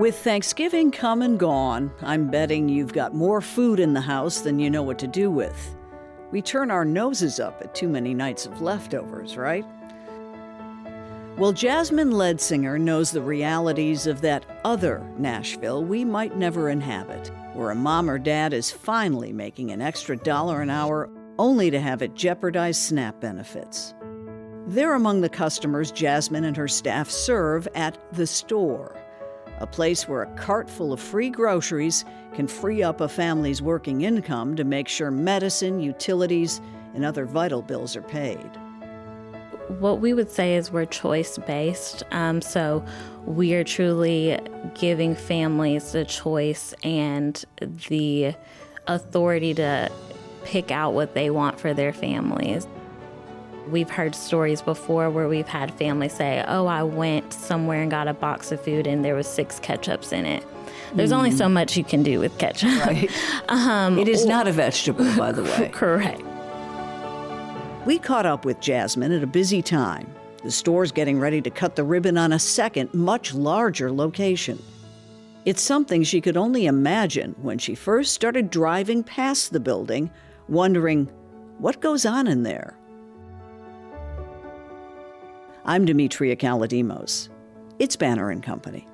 With Thanksgiving come and gone, I'm betting you've got more food in the house than you know what to do with. We turn our noses up at too many nights of leftovers, right? Well, Jasmine Ledsinger knows the realities of that other Nashville we might never inhabit, where a mom or dad is finally making an extra $1 an hour only to have it jeopardize SNAP benefits. They're among the customers Jasmine and her staff serve at the store, a place where a cart full of free groceries can free up a family's working income to make sure medicine, utilities, and other vital bills are paid. What we would say is we're choice-based, so we are truly giving families the choice and the authority to pick out what they want for their families. We've heard stories before where we've had families say, oh, I went somewhere and got a box of food and there was 6 ketchups in it. There's only so much you can do with ketchup. Right. It is not a vegetable, by the way. Correct. We caught up with Jasmine at a busy time. The store's getting ready to cut the ribbon on a second, much larger location. It's something she could only imagine when she first started driving past the building, wondering, what goes on in there? I'm Demetria Kalodimos. It's Banner & Company.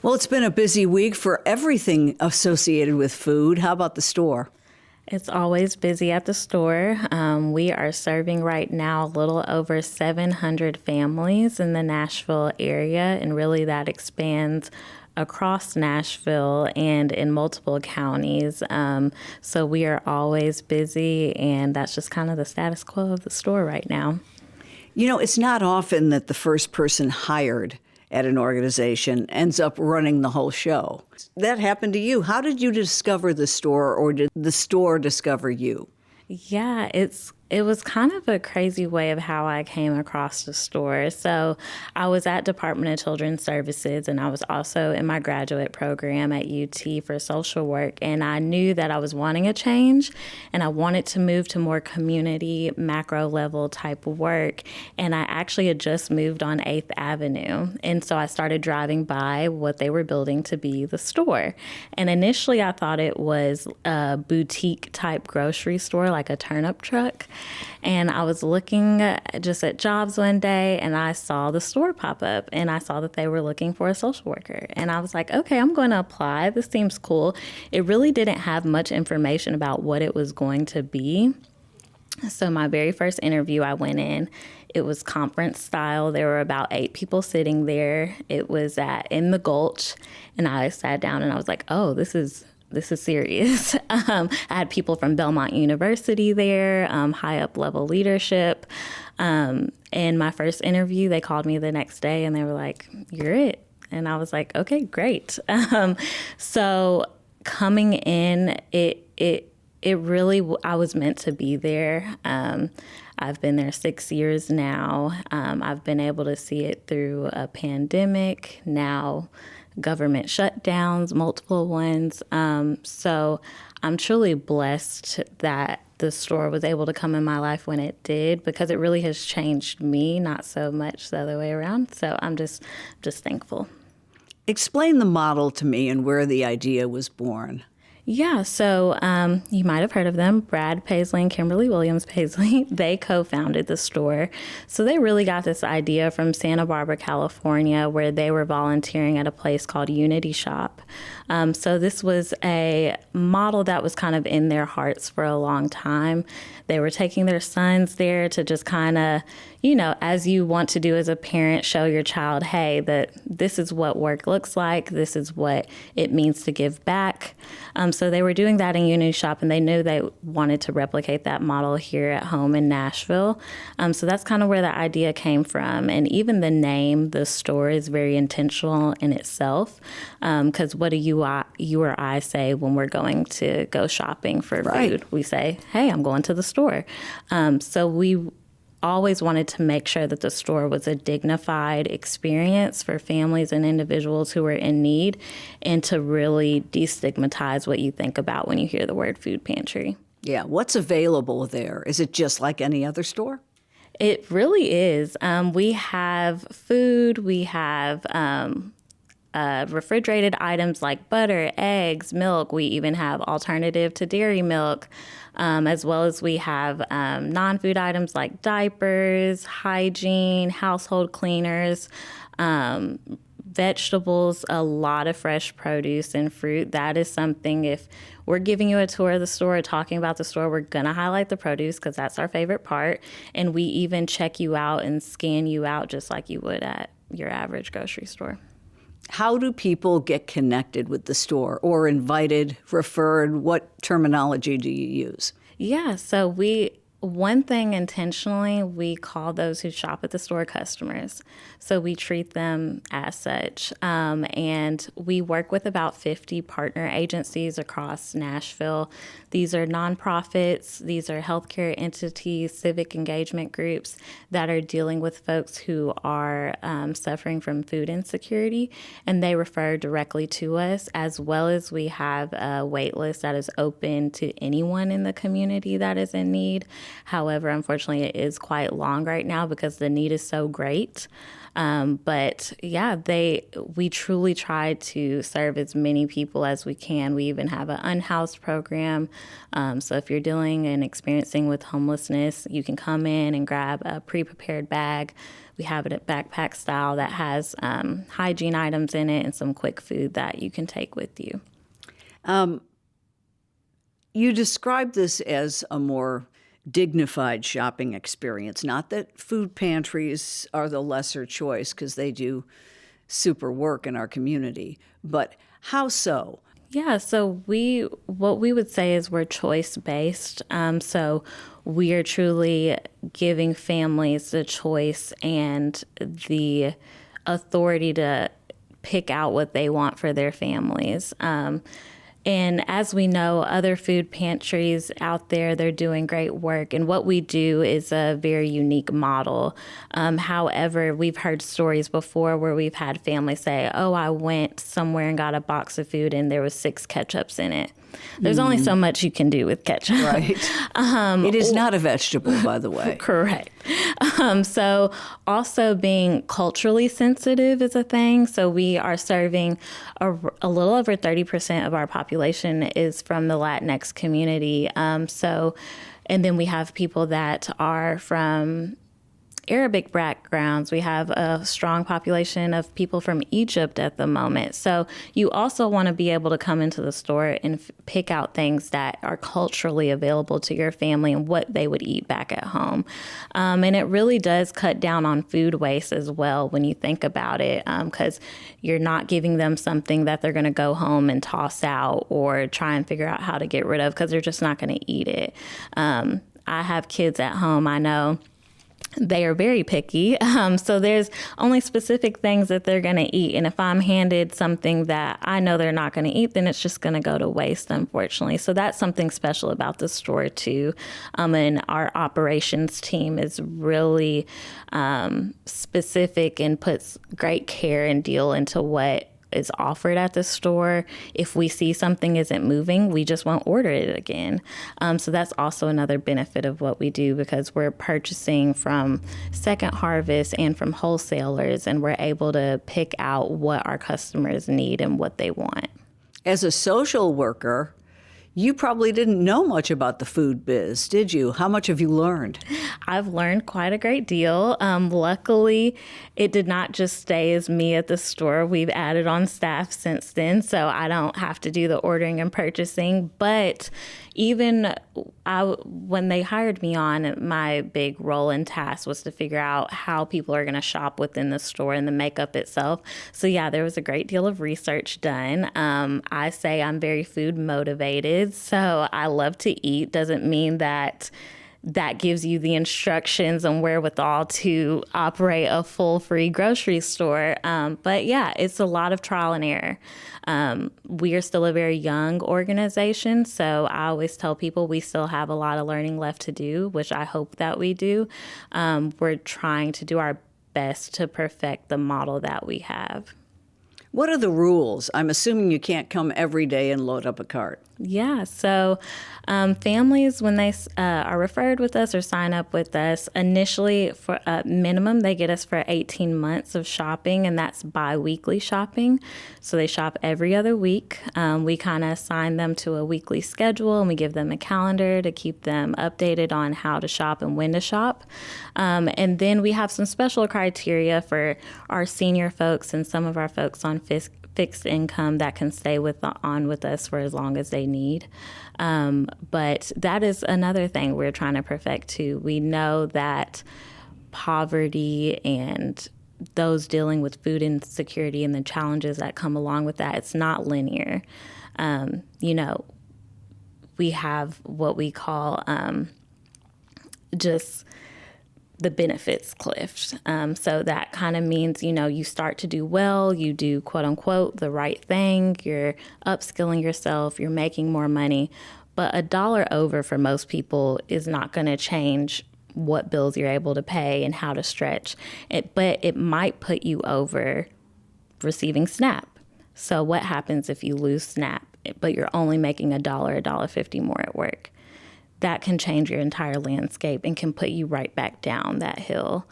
Well, it's been a busy week for everything associated with food. How about the store? It's always busy at the store. We are serving right now a little over 700 families in the Nashville area, and really that expands across Nashville and in multiple counties. So we are always busy, and that's just kind of the status quo of the store right now. You know, it's not often that the first person hired at an organization ends up running the whole show. That happened to you. How did you discover the store, or did the store discover you? Yeah, it was kind of a crazy way of how I came across the store. So I was at Department of Children's Services, and I was also in my graduate program at UT for social work. And I knew that I was wanting a change, and I wanted to move to more community, macro level type of work. And I actually had just moved on 8th Avenue. And so I started driving by what they were building to be the store. And initially I thought it was a boutique type grocery store, like a turnip truck. And I was looking just at jobs one day, and I saw the store pop up, and I saw that they were looking for a social worker. And I was like, okay, I'm going to apply. This seems cool. It really didn't have much information about what it was going to be. So my very first interview, I went in. It was conference style. There were about 8 people sitting there. It was in the Gulch, and I sat down and I was like, oh, this is serious. I had people from Belmont University there, high up level leadership. In my first interview, they called me the next day and they were like, you're it. And I was like, okay, great. So coming in, it really, I was meant to be there. I've been there 6 years now. I've been able to see it through a pandemic, now government shutdowns, multiple ones. So I'm truly blessed that the store was able to come in my life when it did, because it really has changed me, not so much the other way around. So I'm just thankful. Explain the model to me and where the idea was born. Yeah, so you might have heard of them, Brad Paisley and Kimberly Williams Paisley. They co-founded the store. So they really got this idea from Santa Barbara, California, where they were volunteering at a place called Unity Shop. So this was a model that was kind of in their hearts for a long time. They were taking their sons there to just kind of, as you want to do as a parent, show your child, hey, that this is what work looks like. This is what it means to give back. So they were doing that in Unity Shop, and they knew they wanted to replicate that model here at home in Nashville. So that's kind of where the idea came from. And even the name, the store, is very intentional in itself. Because what do you or I say when we're going to go shopping for food? We say, hey, I'm going to the store. So we always wanted to make sure that the store was a dignified experience for families and individuals who were in need, and to really destigmatize what you think about when you hear the word food pantry. Yeah, what's available there? Is it just like any other store? It really is. We have food, we have refrigerated items like butter, eggs, milk. We even have alternative to dairy milk, as well as we have non-food items like diapers, hygiene, household cleaners, vegetables, a lot of fresh produce and fruit. That is something, if we're giving you a tour of the store, talking about the store, we're going to highlight the produce because that's our favorite part. And we even check you out and scan you out just like you would at your average grocery store. How do people get connected with the store or invited, referred? What terminology do you use? Yeah, so one thing intentionally, we call those who shop at the store customers. So we treat them as such. And we work with about 50 partner agencies across Nashville. These are nonprofits, these are healthcare entities, civic engagement groups that are dealing with folks who are suffering from food insecurity, and they refer directly to us, as well as we have a wait list that is open to anyone in the community that is in need. However, unfortunately, it is quite long right now because the need is so great. But yeah, we truly try to serve as many people as we can. We even have an unhoused program. So if you're dealing and experiencing with homelessness, you can come in and grab a pre-prepared bag. We have it at backpack style that has hygiene items in it and some quick food that you can take with you. You describe this as a more dignified shopping experience. Not that food pantries are the lesser choice, because they do super work in our community, but how so? Yeah, so what we would say is we're choice-based. So we are truly giving families the choice and the authority to pick out what they want for their families. And as we know, other food pantries out there, they're doing great work. And what we do is a very unique model. However, we've heard stories before where we've had families say, oh, I went somewhere and got a box of food and there was 6 ketchups in it. There's only so much you can do with ketchup. Right. It is not a vegetable, by the way. Correct. So also being culturally sensitive is a thing. So we are serving a little over 30% of our population is from the Latinx community. And then we have people that are from Arabic backgrounds. We have a strong population of people from Egypt at the moment. So you also want to be able to come into the store and pick out things that are culturally available to your family and what they would eat back at home. And it really does cut down on food waste as well when you think about it, because you're not giving them something that they're going to go home and toss out or try and figure out how to get rid of because they're just not going to eat it. I have kids at home, I know. They are very picky. So there's only specific things that they're going to eat. And if I'm handed something that I know they're not going to eat, then it's just going to go to waste, unfortunately. So that's something special about the store, too. And our operations team is really specific and puts great care and deal into what is offered at the store. If we see something isn't moving, we just won't order it again. So that's also another benefit of what we do, because we're purchasing from Second Harvest and from wholesalers, and we're able to pick out what our customers need and what they want. As a social worker, you probably didn't know much about the food biz, did you? How much have you learned? I've learned quite a great deal. Luckily, it did not just stay as me at the store. We've added on staff since then, so I don't have to do the ordering and purchasing. But even when they hired me on, my big role and task was to figure out how people are going to shop within the store and the makeup itself. So yeah, there was a great deal of research done. I say I'm very food motivated, so I love to eat. Doesn't mean that that gives you the instructions and wherewithal to operate a full free grocery store. But yeah, it's a lot of trial and error. We are still a very young organization, so I always tell people we still have a lot of learning left to do, which I hope that we do. We're trying to do our best to perfect the model that we have. What are the rules? I'm assuming you can't come every day and load up a cart. Yeah, so families, when they are referred with us or sign up with us, initially for a minimum, they get us for 18 months of shopping, and that's bi-weekly shopping. So they shop every other week. We kind of assign them to a weekly schedule, and we give them a calendar to keep them updated on how to shop and when to shop. And then we have some special criteria for our senior folks and some of our folks on fixed income that can stay on with us for as long as they need. But that is another thing we're trying to perfect too. We know that poverty and those dealing with food insecurity and the challenges that come along with that, it's not linear. We have what we call just the benefits cliff. So that kind of means, you start to do well, you do quote unquote the right thing, you're upskilling yourself, you're making more money, but $1 over for most people is not going to change what bills you're able to pay and how to stretch it, but it might put you over receiving SNAP. So what happens if you lose SNAP, but you're only making $1.50 more at work? That can change your entire landscape and can put you right back down that hill.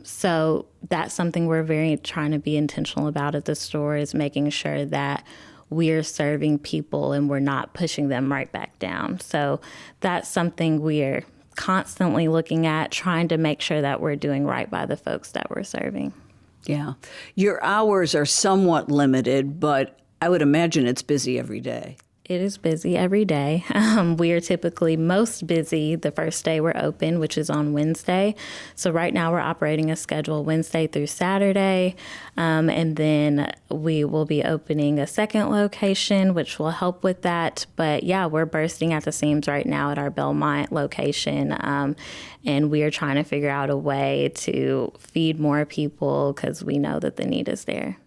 So that's something we're very trying to be intentional about at the store, is making sure that we're serving people and we're not pushing them right back down. So that's something we're constantly looking at, trying to make sure that we're doing right by the folks that we're serving. Yeah. Your hours are somewhat limited, but I would imagine it's busy every day. It is busy every day. We are typically most busy the first day we're open, which is on Wednesday. So right now we're operating a schedule Wednesday through Saturday. And then we will be opening a second location, which will help with that. But yeah, we're bursting at the seams right now at our Belmont location. And we are trying to figure out a way to feed more people because we know that the need is there.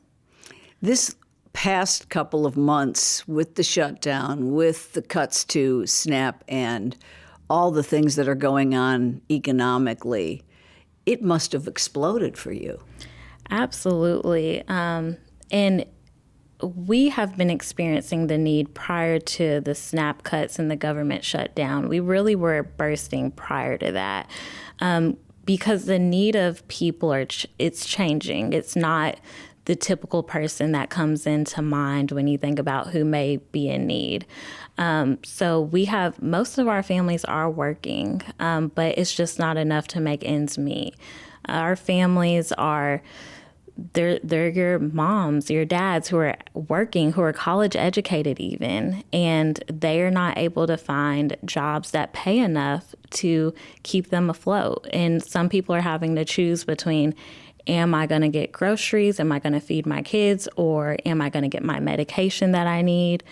This past couple of months with the shutdown, with the cuts to SNAP and all the things that are going on economically, it must have exploded for you. Absolutely. And we have been experiencing the need prior to the SNAP cuts and the government shutdown. We really were bursting prior to that because the need of people it's changing. It's not the typical person that comes into mind when you think about who may be in need. So we have, most of our families are working, but it's just not enough to make ends meet. Our families are, they're your moms, your dads who are working, who are college educated even, and they are not able to find jobs that pay enough to keep them afloat. And some people are having to choose between, am I going to get groceries? Am I going to feed my kids? Or am I going to get my medication that I need?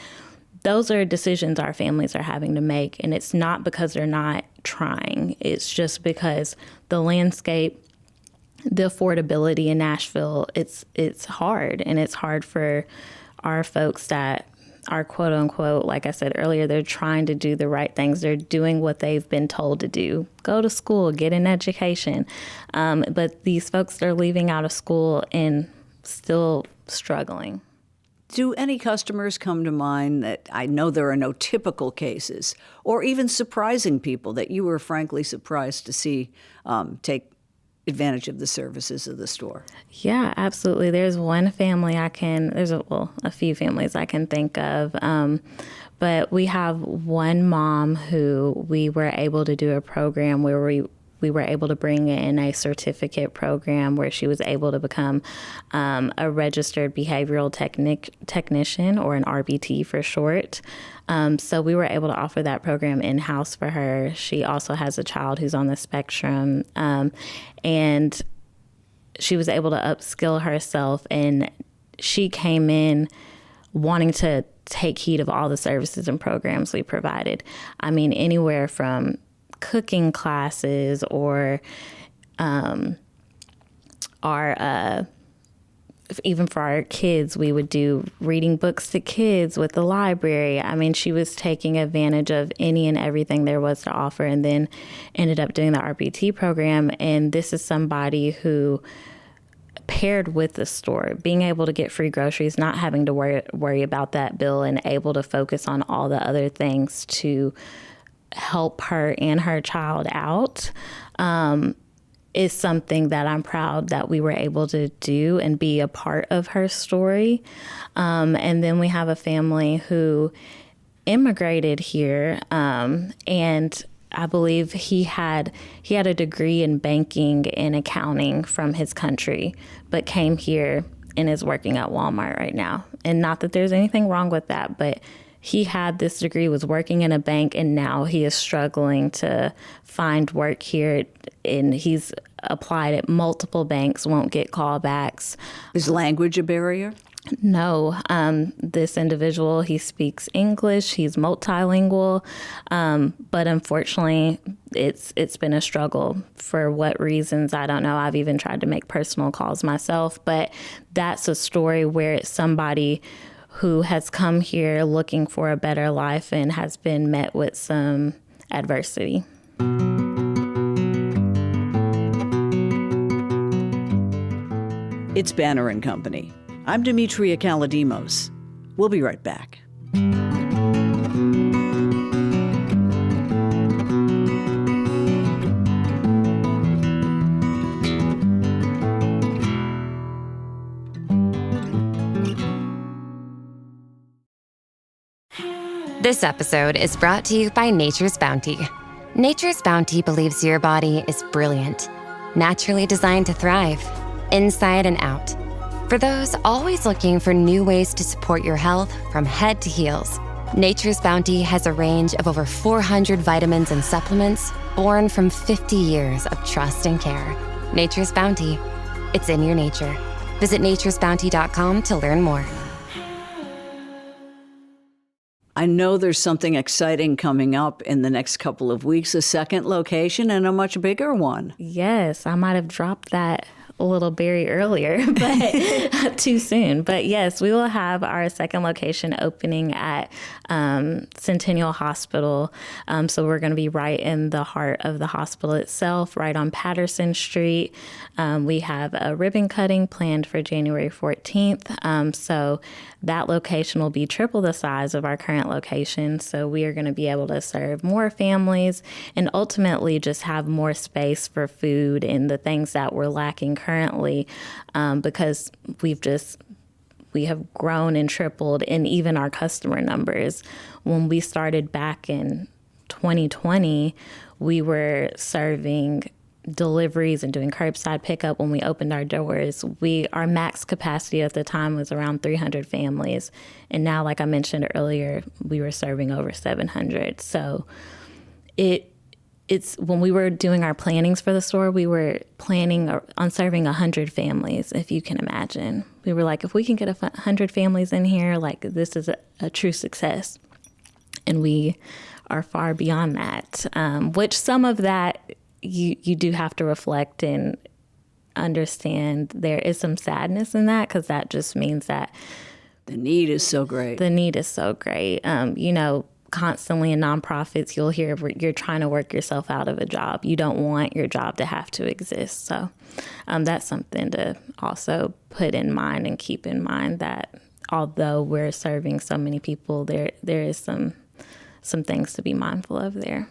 Those are decisions our families are having to make. And it's not because they're not trying. It's just because the landscape, the affordability in Nashville, it's hard. And it's hard for our folks that are quote unquote, like I said earlier, they're trying to do the right things. They're doing what they've been told to do. Go to school, get an education. But these folks are leaving out of school and still struggling. Do any customers come to mind that, I know there are no typical cases, or even surprising people that you were frankly surprised to see take advantage of the services of the store? Yeah, absolutely. There's one family there's a few families I can think of. But we have one mom who we were able to do a program where we were able to bring in a certificate program where she was able to become a registered behavioral technician, or an RBT for short. So we were able to offer that program in-house for her. She also has a child who's on the spectrum, and she was able to upskill herself, and she came in wanting to take heed of all the services and programs we provided. I mean, anywhere from cooking classes or our even for our kids, we would do reading books to kids with the library. I mean, she was taking advantage of any and everything there was to offer, and then ended up doing the RPT program. And this is somebody who, paired with the store, being able to get free groceries, not having to worry about that bill, and able to focus on all the other things to help her and her child out, is something that I'm proud that we were able to do and be a part of her story. And then we have a family who immigrated here, and I believe he had a degree in banking and accounting from his country, but came here and is working at Walmart right now. And not that there's anything wrong with that, but he had this degree, was working in a bank, and now he is struggling to find work here. And he's applied at multiple banks, won't get callbacks. Is language a barrier? No. This individual, he speaks English, he's multilingual, but unfortunately, it's been a struggle. For what reasons, I don't know. I've even tried to make personal calls myself, but that's a story where it's somebody who has come here looking for a better life and has been met with some adversity. It's Banner and Company. I'm Demetria Kalodimos. We'll be right back. This episode is brought to you by Nature's Bounty. Nature's Bounty believes your body is brilliant, naturally designed to thrive, inside and out. For those always looking for new ways to support your health from head to heels, Nature's Bounty has a range of over 400 vitamins and supplements born from 50 years of trust and care. Nature's Bounty. It's in your nature. Visit naturesbounty.com to learn more. I know there's something exciting coming up in the next couple of weeks, a second location and a much bigger one. Yes, I might have dropped that a little berry earlier, but too soon. But yes, we will have our second location opening at Centennial Hospital. So we're going to be right in the heart of the hospital itself, right on Patterson Street. We have a ribbon cutting planned for January 14th. So that location will be triple the size of our current location. So we are going to be able to serve more families and ultimately just have more space for food and the things that we're lacking currently, because we have grown and tripled in even our customer numbers. When we started back in 2020, we were serving deliveries and doing curbside pickup. When we opened our doors, our max capacity at the time was around 300 families. And now, like I mentioned earlier, we were serving over 700. So it's when we were doing our plannings for the store, we were planning on serving 100 families, if you can imagine. We were like, if we can get 100 families in here, like this is a true success. And we are far beyond that, which some of that you do have to reflect and understand there is some sadness in that, because that just means that the need is so great. Constantly in nonprofits, you'll hear you're trying to work yourself out of a job. You don't want your job to have to exist. So that's something to also put in mind and keep in mind, that although we're serving so many people, there is some things to be mindful of there.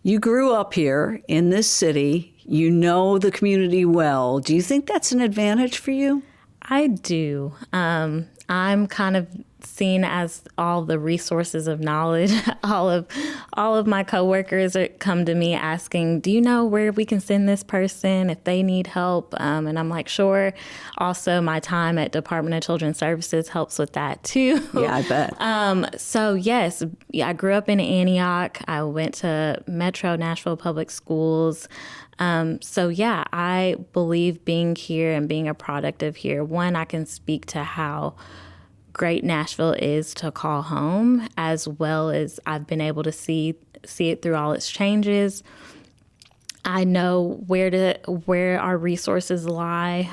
You grew up here in this city. You know the community well. Do you think that's an advantage for you? I do. I'm kind of seen as all the resources of knowledge. all of my coworkers come to me asking, do you know where we can send this person if they need help? And I'm like, sure. Also, my time at Department of Children's Services helps with that too. Yeah, I bet. So yes, I grew up in Antioch. I went to Metro Nashville Public Schools. So yeah, I believe being here and being a product of here, one, I can speak to how great Nashville is to call home, as well as I've been able to see it through all its changes. I know where our resources lie,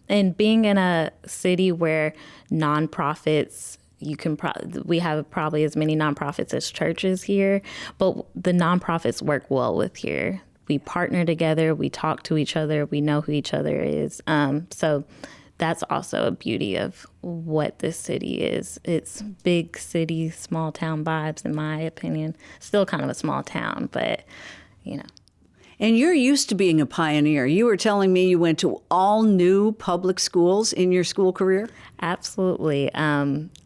and being in a city where nonprofits, we have probably as many nonprofits as churches here, but the nonprofits work well with here. We partner together, we talk to each other, we know who each other is. So that's also a beauty of what this city is. It's big city, small town vibes, in my opinion. Still kind of a small town, but And you're used to being a pioneer. You were telling me you went to all new public schools in your school career? Absolutely.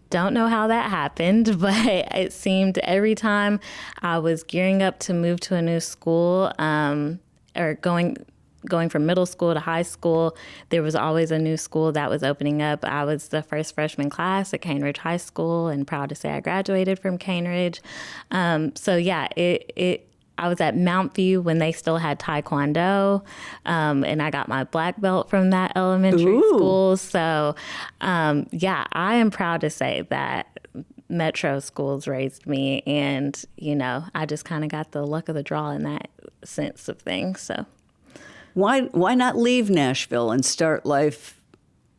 Don't know how that happened, but it seemed every time I was gearing up to move to a new school, or going from middle school to high school, there was always a new school that was opening up. I was the first freshman class at Cane Ridge High School, and proud to say I graduated from Cane Ridge. I was at Mount View when they still had Taekwondo, and I got my black belt from that elementary school. So, I am proud to say that Metro schools raised me, and, I just kind of got the luck of the draw in that sense of things. So, why not leave Nashville and start life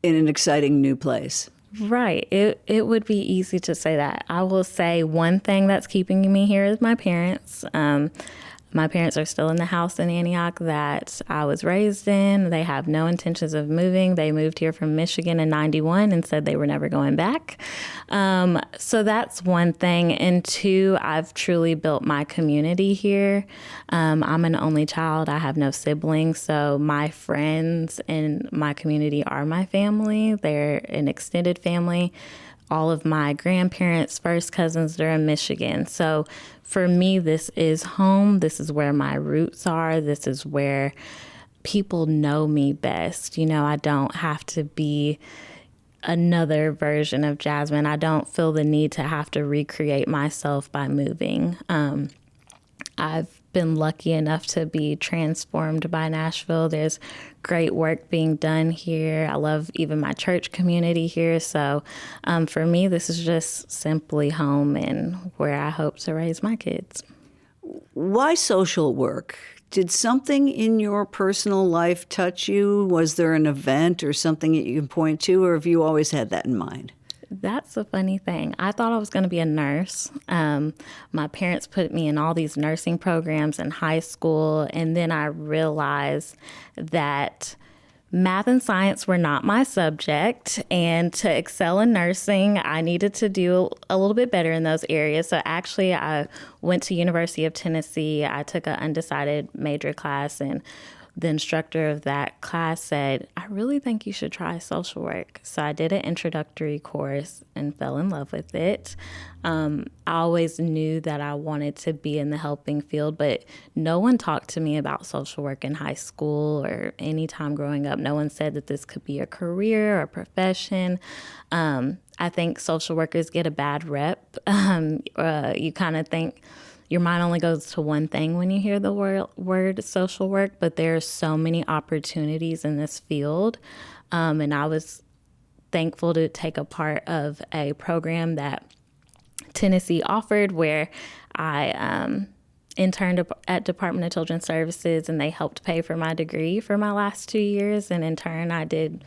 in an exciting new place? Right. It would be easy to say that. I will say one thing that's keeping me here is my parents. My parents are still in the house in Antioch that I was raised in. They have no intentions of moving. They moved here from Michigan in '91 and said they were never going back. So that's one thing. And two, I've truly built my community here. I'm an only child. I have no siblings. So my friends in my community are my family. They're an extended family. All of my grandparents, first cousins, they're in Michigan. So for me, this is home. This is where my roots are. This is where people know me best. I don't have to be another version of Jasmine. I don't feel the need to have to recreate myself by moving. I've been lucky enough to be transformed by Nashville. There's great work being done here. I love even my church community here. So for me, this is just simply home and where I hope to raise my kids. Why social work? Did something in your personal life touch you? Was there an event or something that you can point to, or have you always had that in mind? That's a funny thing. I thought I was going to be a nurse. My parents put me in all these nursing programs in high school, and then I realized that math and science were not my subject, and to excel in nursing, I needed to do a little bit better in those areas. So actually, I went to University of Tennessee. I took an undecided major class, and the instructor of that class said, I really think you should try social work. So I did an introductory course and fell in love with it. I always knew that I wanted to be in the helping field, but no one talked to me about social work in high school or any time growing up. No one said that this could be a career or a profession. I think social workers get a bad rep. You kind of think your mind only goes to one thing when you hear the word social work, but there are so many opportunities in this field. And I was thankful to take a part of a program that Tennessee offered where I interned at Department of Children's Services, and they helped pay for my degree for my last 2 years. And in turn, I did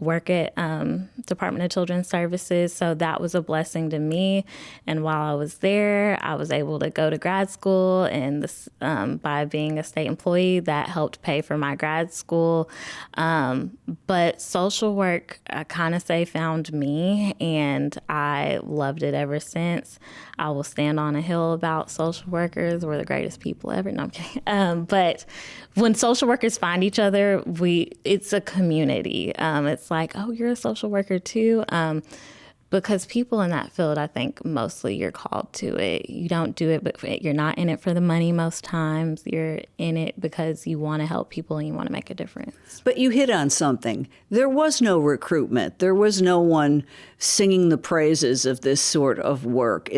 work at Department of Children's Services. So that was a blessing to me. And while I was there, I was able to go to grad school. And this, by being a state employee, that helped pay for my grad school. But social work, I kind of say, found me, and I loved it ever since. I will stand on a hill about social workers. We're the greatest people ever. No, I'm kidding. But when social workers find each other, it's a community. It's like, oh, you're a social worker too. Because people in that field, I think mostly you're called to it. You don't do it, but you're not in it for the money most times. You're in it because you want to help people and you want to make a difference. But you hit on something. There was no recruitment. There was no one singing the praises of this sort of work.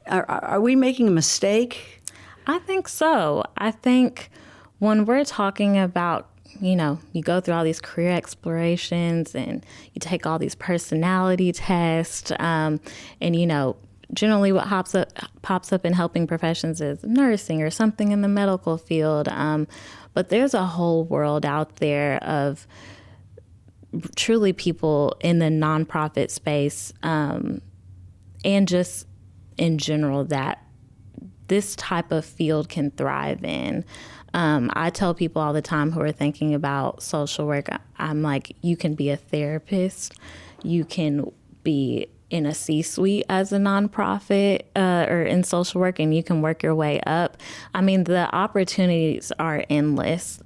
Are we making a mistake? I think so. I think when we're talking about you go through all these career explorations and you take all these personality tests. Generally what pops up in helping professions is nursing or something in the medical field. But there's a whole world out there of truly people in the nonprofit space, and just in general that this type of field can thrive in. I tell people all the time who are thinking about social work, I'm like, you can be a therapist, you can be in a C-suite as a nonprofit or in social work, and you can work your way up. I mean, the opportunities are endless.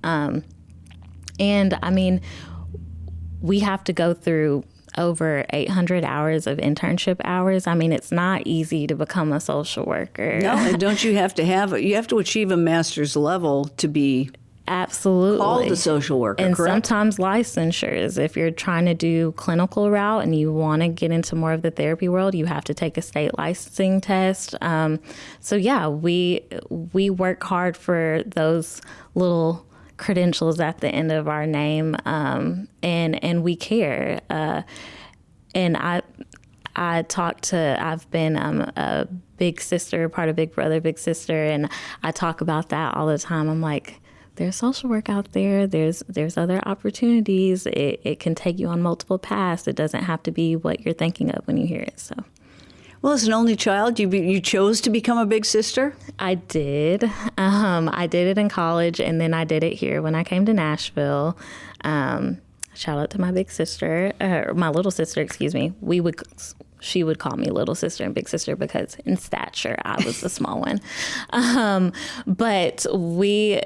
We have to go through over 800 hours of internship hours. I mean, it's not easy to become a social worker. No, and don't you have to achieve a master's level to be absolutely called a social worker, and correct? sometimes licensures. If you're trying to do clinical route and you want to get into more of the therapy world, you have to take a state licensing test. We work hard for those little credentials at the end of our name, and we care. And I've been a big sister, part of Big Brother, Big Sister, and I talk about that all the time. I'm like, there's social work out there. There's other opportunities. It can take you on multiple paths. It doesn't have to be what you're thinking of when you hear it. So. Well, as an only child, you chose to become a big sister? I did. I did it in college, and then I did it here when I came to Nashville. Shout out to my big sister, my little sister, excuse me. She would call me little sister and big sister because in stature, I was the small one. But we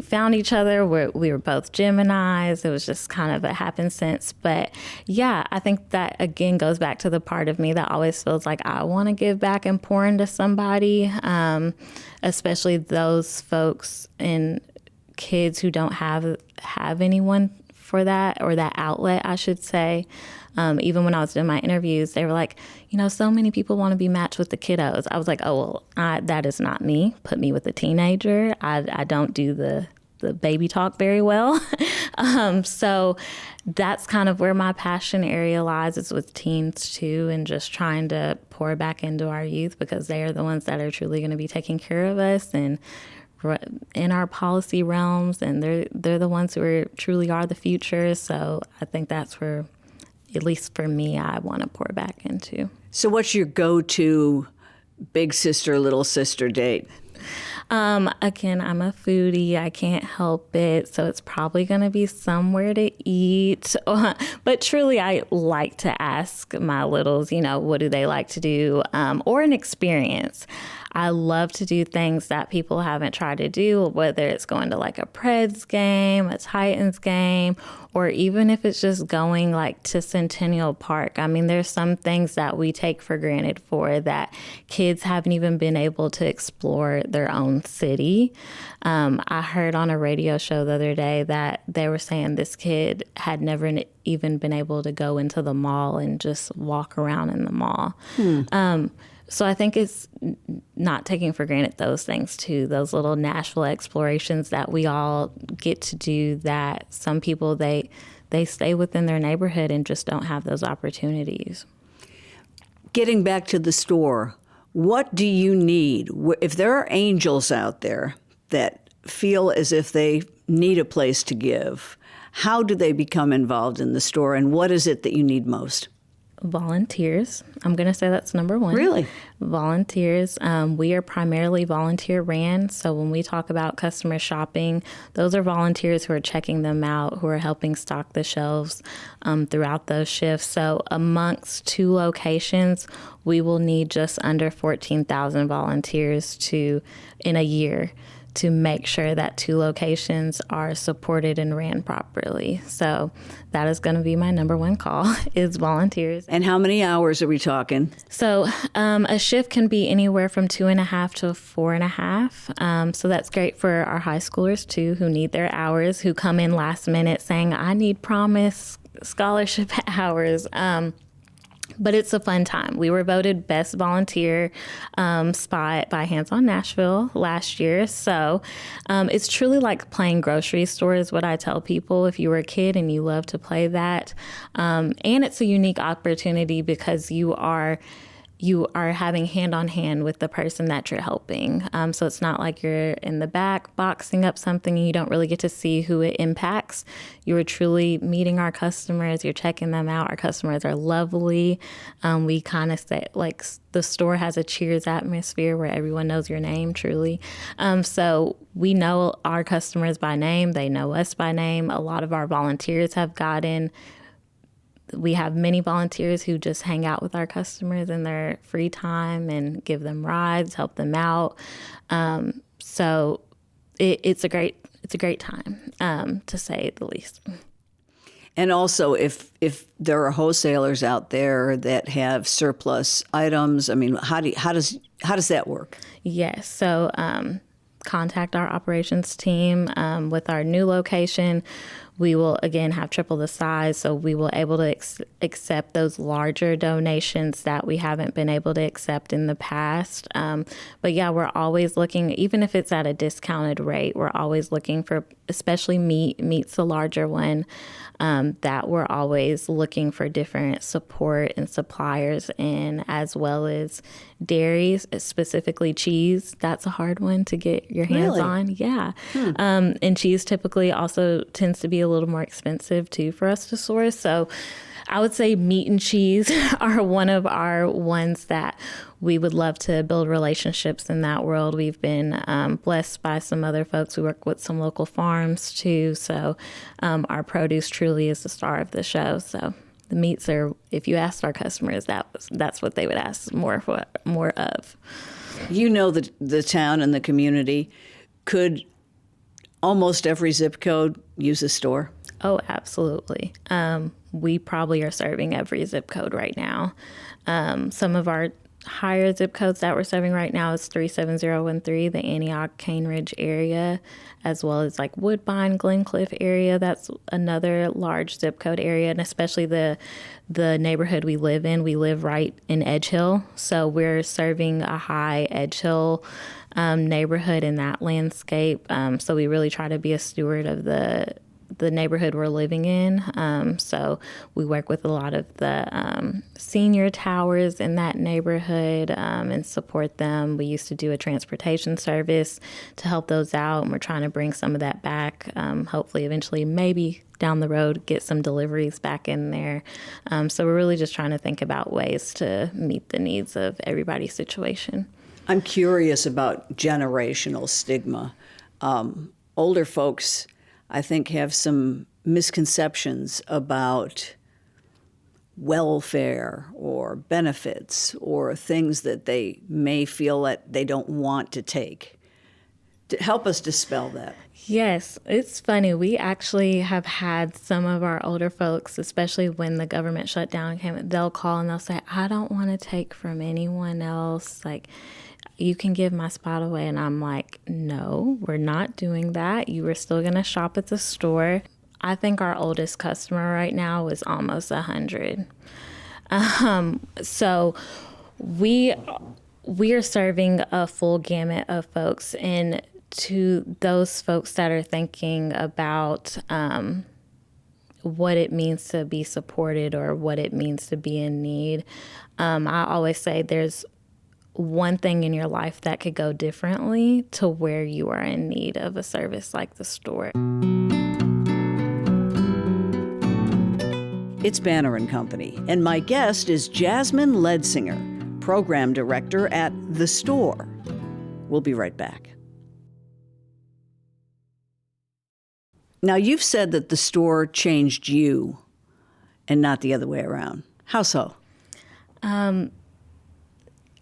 found each other. We were both Geminis. It was just kind of a happenstance. But yeah, I think that again goes back to the part of me that always feels like I want to give back and pour into somebody, especially those folks and kids who don't have anyone for that, or that outlet, I should say. Even when I was doing my interviews, they were like, so many people want to be matched with the kiddos. I was like, oh, well, that is not me. Put me with a teenager. I don't do the baby talk very well. So that's kind of where my passion area lies, is with teens too, and just trying to pour back into our youth, because they are the ones that are truly going to be taking care of us and in our policy realms, and they're the ones who truly are the future. So I think that's where, at least for me, I want to pour back into. So what's your go-to big sister, little sister date? Again, I'm a foodie. I can't help it. So it's probably going to be somewhere to eat. But truly, I like to ask my littles, what do they like to do? Or an experience. I love to do things that people haven't tried to do, whether it's going to like a Preds game, a Titans game, or even if it's just going like to Centennial Park. I mean, there's some things that we take for granted that kids haven't even been able to explore their own city. I heard on a radio show the other day that they were saying this kid had never even been able to go into the mall and just walk around in the mall. So I think it's not taking for granted those things too, those little Nashville explorations that we all get to do, that some people, they stay within their neighborhood and just don't have those opportunities. Getting back to the store, what do you need? If there are angels out there that feel as if they need a place to give, how do they become involved in the store, and what is it that you need most? Volunteers. I'm going to say that's number one. Really? Volunteers. We are primarily volunteer ran. So when we talk about customer shopping, those are volunteers who are checking them out, who are helping stock the shelves throughout those shifts. So amongst 2 locations, we will need just under 14,000 volunteers in a year to make sure that 2 locations are supported and ran properly. So that is going to be my number one call, is volunteers. And how many hours are we talking? So a shift can be anywhere from 2.5 to 4.5. So that's great for our high schoolers too, who need their hours, who come in last minute saying, I need promise scholarship hours. But it's a fun time. We were voted best volunteer spot by Hands on Nashville last year. So it's truly like playing grocery store is what I tell people if you were a kid and you love to play that. And it's a unique opportunity because you are having hand on hand with the person that you're helping. So it's not like you're in the back boxing up something and you don't really get to see who it impacts. You are truly meeting our customers. You're checking them out. Our customers are lovely. We kind of say, like, the store has a cheers atmosphere where everyone knows your name, truly. So we know our customers by name. They know us by name. A lot of our volunteers have gotten. We have many volunteers who just hang out with our customers in their free time and give them rides, help them out. So it's a great time, to say the least. And also, if there are wholesalers out there that have surplus items, I mean, how does that work? Yes. So contact our operations team. With our new location, we will, again, have triple the size, so we will able to accept those larger donations that we haven't been able to accept in the past. But yeah, we're always looking, even if it's at a discounted rate, we're always looking for, especially meat's the larger one, that we're always looking for different support and suppliers in, as well as dairies, specifically cheese. That's a hard one to get your hands on. Yeah. And cheese typically also tends to be a little more expensive too for us to source. So I would say meat and cheese are one of our ones that we would love to build relationships in that world. We've been blessed by some other folks. We work with some local farms too. So our produce truly is the star of the show. So the meats are, if you asked our customers, that's what they would ask more of. You know the town and the community. Could almost every zip code use a store? Oh, absolutely. We probably are serving every zip code right now. Some of our higher zip codes that we're serving right now is 37013, the Antioch Cane Ridge area, as well as like Woodbine, Glencliff area. That's another large zip code area, and especially the neighborhood we live in. We live right in Edge Hill, so we're serving a high Edge Hill neighborhood in that landscape. So we really try to be a steward of the neighborhood we're living in. So we work with a lot of the senior towers in that neighborhood and support them. We used to do a transportation service to help those out, and we're trying to bring some of that back. Hopefully, eventually, maybe down the road, get some deliveries back in there. So we're really just trying to think about ways to meet the needs of everybody's situation. I'm curious about generational stigma. Older folks, I think, have some misconceptions about welfare or benefits or things that they may feel that they don't want to take. Help us dispel that. Yes, it's funny. We actually have had some of our older folks, especially when the government shutdown came, they'll call and they'll say, I don't want to take from anyone else. Like, you can give my spot away. And I'm like, no, we're not doing that. You are still going to shop at the store. I think our oldest customer right now is almost 100. So we are serving a full gamut of folks. And to those folks that are thinking about what it means to be supported or what it means to be in need, I always say there's one thing in your life that could go differently to where you are in need of a service like the store. It's Banner and Company, and my guest is Jasmine Ledsinger, Program Director at The Store. We'll be right back. Now, you've said that the store changed you and not the other way around. How so?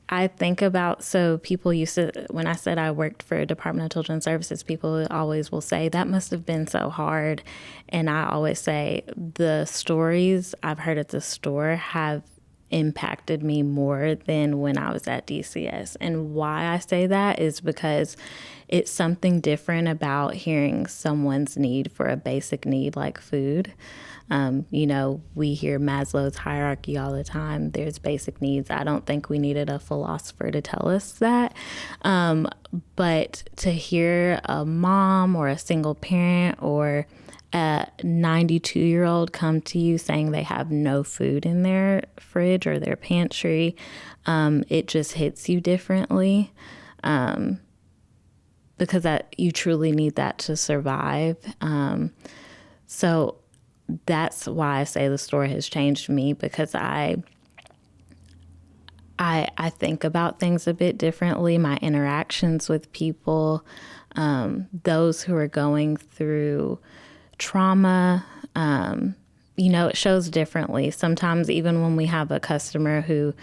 I think about, so people used to, when I said I worked for Department of Children's Services, people always will say, that must have been so hard. And I always say, the stories I've heard at the store have impacted me more than when I was at DCS. And why I say that is because it's something different about hearing someone's need for a basic need like food. We hear Maslow's hierarchy all the time. There's basic needs. I don't think we needed a philosopher to tell us that. But to hear a mom or a single parent or a 92-year-old come to you saying they have no food in their fridge or their pantry, it just hits you differently, because you truly need that to survive. So that's why I say the store has changed me, because I think about things a bit differently. My interactions with people, those who are going through trauma, it shows differently. Sometimes even when we have a customer who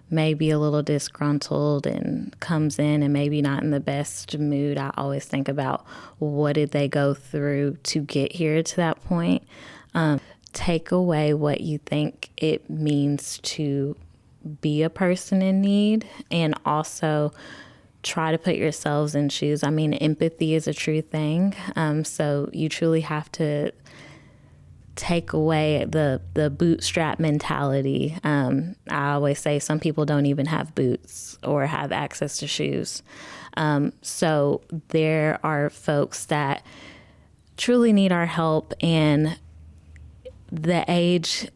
may be a little disgruntled and comes in and maybe not in the best mood, I always think about what did they go through to get here to that point. Take away what you think it means to be a person in need, and also try to put yourselves in shoes. I mean, empathy is a true thing. So you truly have to take away the bootstrap mentality. I always say some people don't even have boots or have access to shoes. So there are folks that truly need our help, and the age,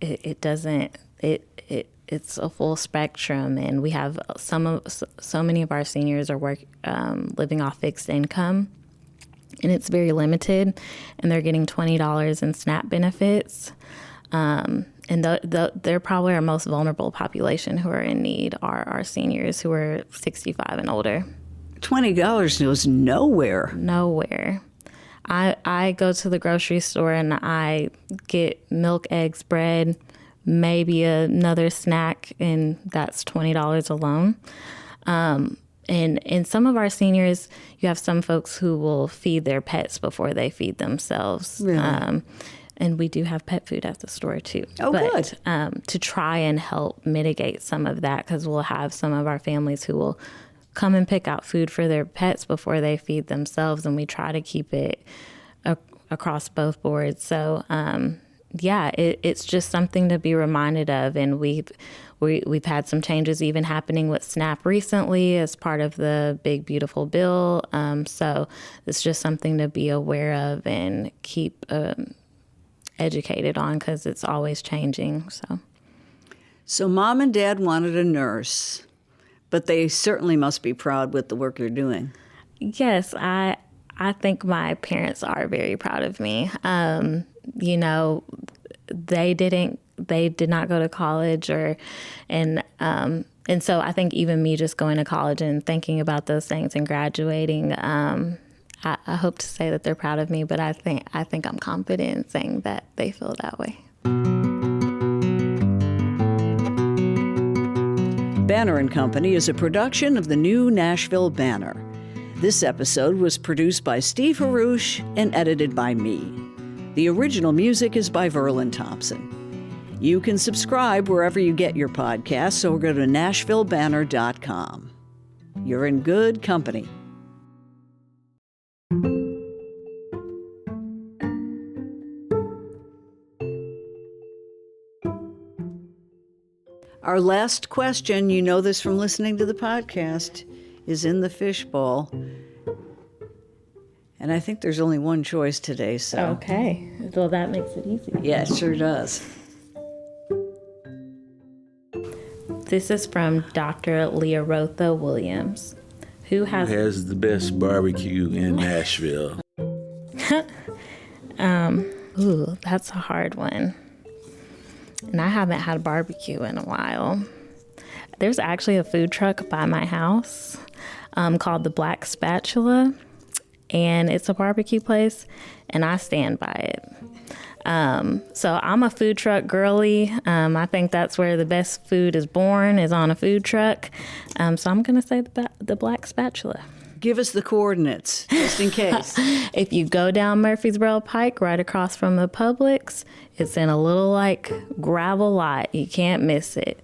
it's a full spectrum, and we have so many of our seniors are living off fixed income, and it's very limited, and they're getting $20 in SNAP benefits, and they're probably our most vulnerable population who are in need are our seniors who are 65 and older. $20 goes nowhere. Nowhere. I go to the grocery store and I get milk, eggs, bread, maybe another snack, and that's $20 alone. And some of our seniors, you have some folks who will feed their pets before they feed themselves. Really? And we do have pet food at the store too. Oh, but, good. To try and help mitigate some of that, because we'll have some of our families who will come and pick out food for their pets before they feed themselves, and we try to keep it across both boards. So, it's just something to be reminded of, and we've had some changes even happening with SNAP recently as part of the big beautiful bill. So it's just something to be aware of and keep educated on, because it's always changing. So Mom and Dad wanted a nurse, but they certainly must be proud with the work you're doing. Yes, I think my parents are very proud of me. They did not go to college, and so I think even me just going to college and thinking about those things and graduating, I hope to say that they're proud of me, but I think I'm confident in saying that they feel that way. Banner and Company is a production of the new Nashville Banner. This episode was produced by Steve Haruch and edited by me. The original music is by Verlin Thompson. You can subscribe wherever you get your podcasts, or go to NashvilleBanner.com. You're in good company. Our last question, you know this from listening to the podcast, is in the fishbowl. And I think there's only one choice today, so. Okay. Well, that makes it easy. Yeah, it sure does. This is from Dr. Leorotha Williams, who has the best barbecue in Nashville. Ooh, that's a hard one. And I haven't had a barbecue in a while. There's actually a food truck by my house called the Black Spatula, and it's a barbecue place, and I stand by it. So I'm a food truck girly. I think that's where the best food is born, is on a food truck. So I'm going to say the Black Spatula. Give us the coordinates, just in case. If you go down Murfreesboro Pike, right across from the Publix, it's in a little gravel lot. You can't miss it.